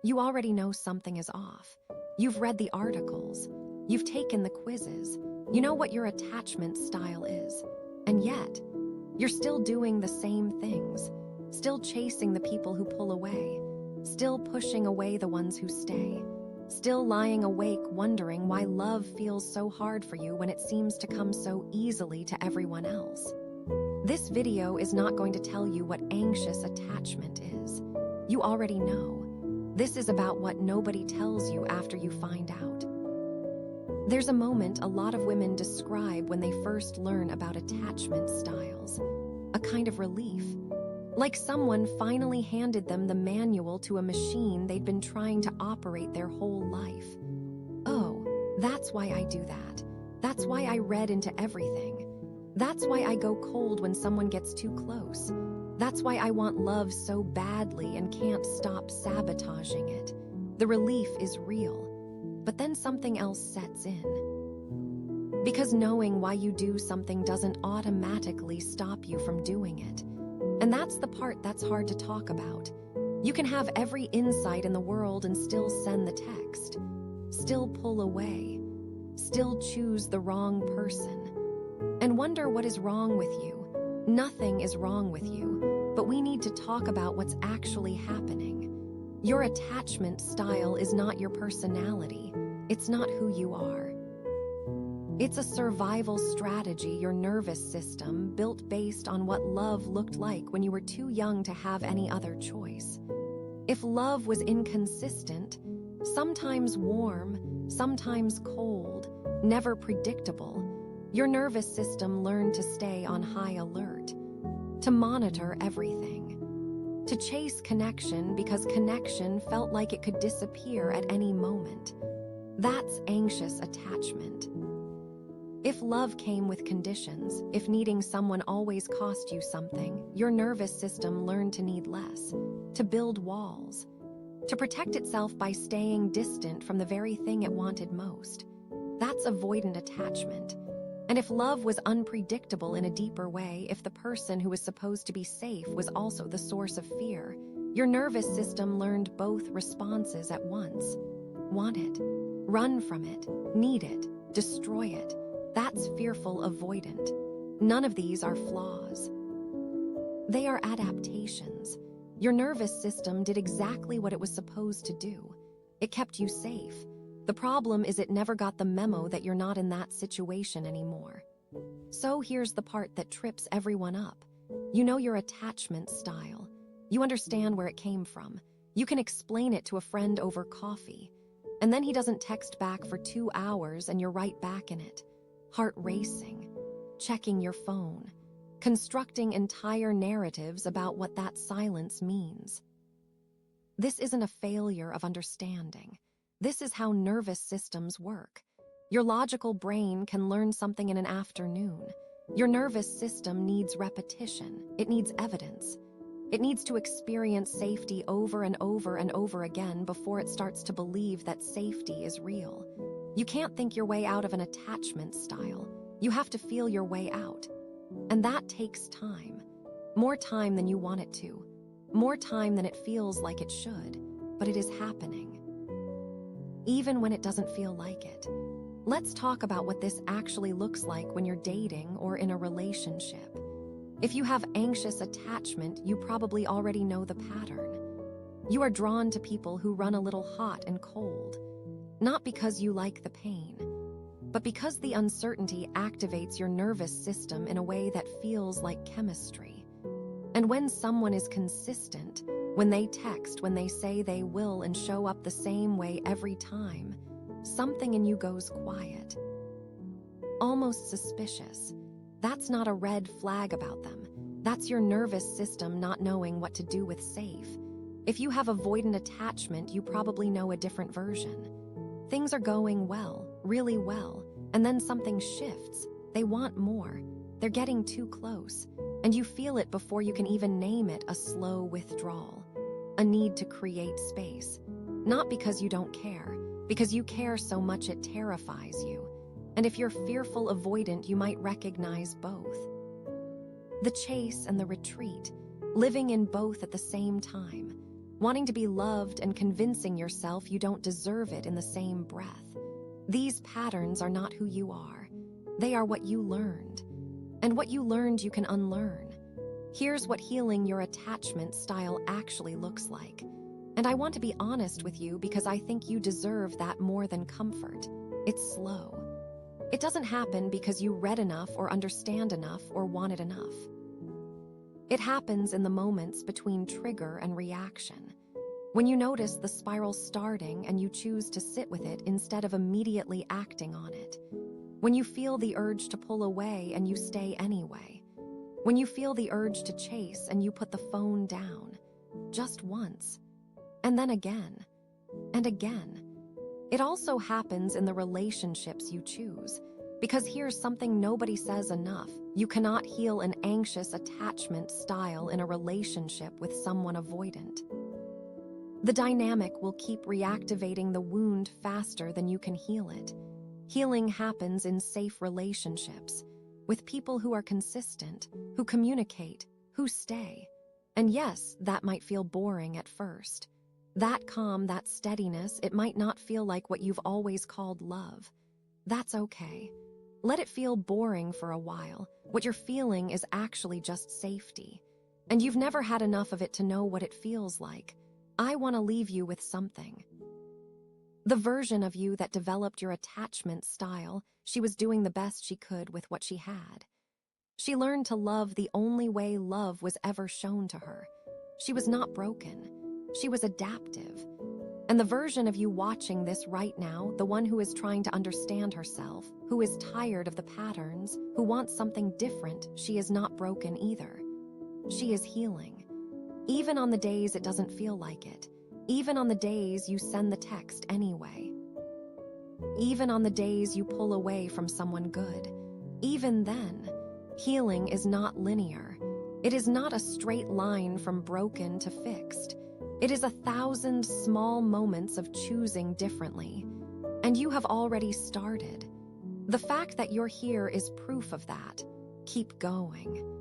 You already know something is off. You've read the articles. You've taken the quizzes. You know what your attachment style is. And yet, you're still doing the same things, still chasing the people who pull away, still pushing away the ones who stay, still lying awake wondering why love feels so hard for you when it seems to come so easily to everyone else. This video is not going to tell you what anxious attachment is. You already know. This is about what nobody tells you after you find out. There's a moment a lot of women describe when they first learn about attachment styles. A kind of relief. Like someone finally handed them the manual to a machine they'd been trying to operate their whole life. Oh, that's why I do that. That's why I read into everything. That's why I go cold when someone gets too close. That's why I want love so badly and can't stop sabotaging it. The relief is real. But then something else sets in. Because knowing why you do something doesn't automatically stop you from doing it. And that's the part that's hard to talk about. You can have every insight in the world and still send the text. Still pull away. Still choose the wrong person. And wonder what is wrong with you. Nothing is wrong with you, but we need to talk about what's actually happening. Your attachment style is not your personality. It's not who you are. It's a survival strategy your nervous system built based on what love looked like when you were too young to have any other choice. If love was inconsistent, sometimes warm, sometimes cold, never predictable, your nervous system learned to stay on high alert, to monitor everything. To chase connection because connection felt like it could disappear at any moment. That's anxious attachment. If love came with conditions, if needing someone always cost you something, your nervous system learned to need less, to build walls, to protect itself by staying distant from the very thing it wanted most. That's avoidant attachment. And if love was unpredictable in a deeper way, if the person who was supposed to be safe was also the source of fear, your nervous system learned both responses at once. Want it, run from it, need it, destroy it. That's fearful avoidant. None of these are flaws. They are adaptations. Your nervous system did exactly what it was supposed to do. It kept you safe. The problem is it never got the memo that you're not in that situation anymore. So here's the part that trips everyone up. You know your attachment style. You understand where it came from. You can explain it to a friend over coffee. And then he doesn't text back for 2 hours and you're right back in it. Heart racing, checking your phone, constructing entire narratives about what that silence means. This isn't a failure of understanding. This is how nervous systems work. Your logical brain can learn something in an afternoon. Your nervous system needs repetition. It needs evidence. It needs to experience safety over and over and over again before it starts to believe that safety is real. You can't think your way out of an attachment style. You have to feel your way out. And that takes time. More time than you want it to. More time than it feels like it should. But it is happening. Even when it doesn't feel like it. Let's talk about what this actually looks like when you're dating or in a relationship. If you have anxious attachment, you probably already know the pattern. You are drawn to people who run a little hot and cold. Not because you like the pain, but because the uncertainty activates your nervous system in a way that feels like chemistry. And when someone is consistent, when they text, when they say they will and show up the same way every time, something in you goes quiet. Almost suspicious. That's not a red flag about them. That's your nervous system not knowing what to do with safe. If you have avoidant attachment, you probably know a different version. Things are going well, really well, and then something shifts. They want more. They're getting too close. And you feel it before you can even name it, a slow withdrawal. A need to create space. Not because you don't care, because you care so much it terrifies you. And if you're fearful avoidant, you might recognize both. The chase and the retreat, living in both at the same time. wanting to be loved and convincing yourself you don't deserve it in the same breath. These patterns are not who you are. They are what you learned. And what you learned you can unlearn. Here's what healing your attachment style actually looks like. And I want to be honest with you because I think you deserve that more than comfort. It's slow. It doesn't happen because you read enough or understand enough or wanted enough. It happens in the moments between trigger and reaction. When you notice the spiral starting and you choose to sit with it instead of immediately acting on it. When you feel the urge to pull away and you stay anyway. When you feel the urge to chase and you put the phone down. Just once. And then again. And again. It also happens in the relationships you choose. Because here's something nobody says enough. You cannot heal an anxious attachment style in a relationship with someone avoidant. The dynamic will keep reactivating the wound faster than you can heal it. Healing happens in safe relationships, with people who are consistent, who communicate, who stay. And yes, that might feel boring at first. That calm, that steadiness, it might not feel like what you've always called love. That's okay. Let it feel boring for a while. What you're feeling is actually just safety. And you've never had enough of it to know what it feels like. I want to leave you with something. The version of you that developed your attachment style, she was doing the best she could with what she had. She learned to love the only way love was ever shown to her. She was not broken. She was adaptive. And the version of you watching this right now, the one who is trying to understand herself, who is tired of the patterns, who wants something different, she is not broken either. She is healing. Even on the days it doesn't feel like it. Even on the days you send the text anyway. Even on the days you pull away from someone good. Even then, healing is not linear. It is not a straight line from broken to fixed. It is 1,000 small moments of choosing differently. And you have already started. The fact that you're here is proof of that. Keep going.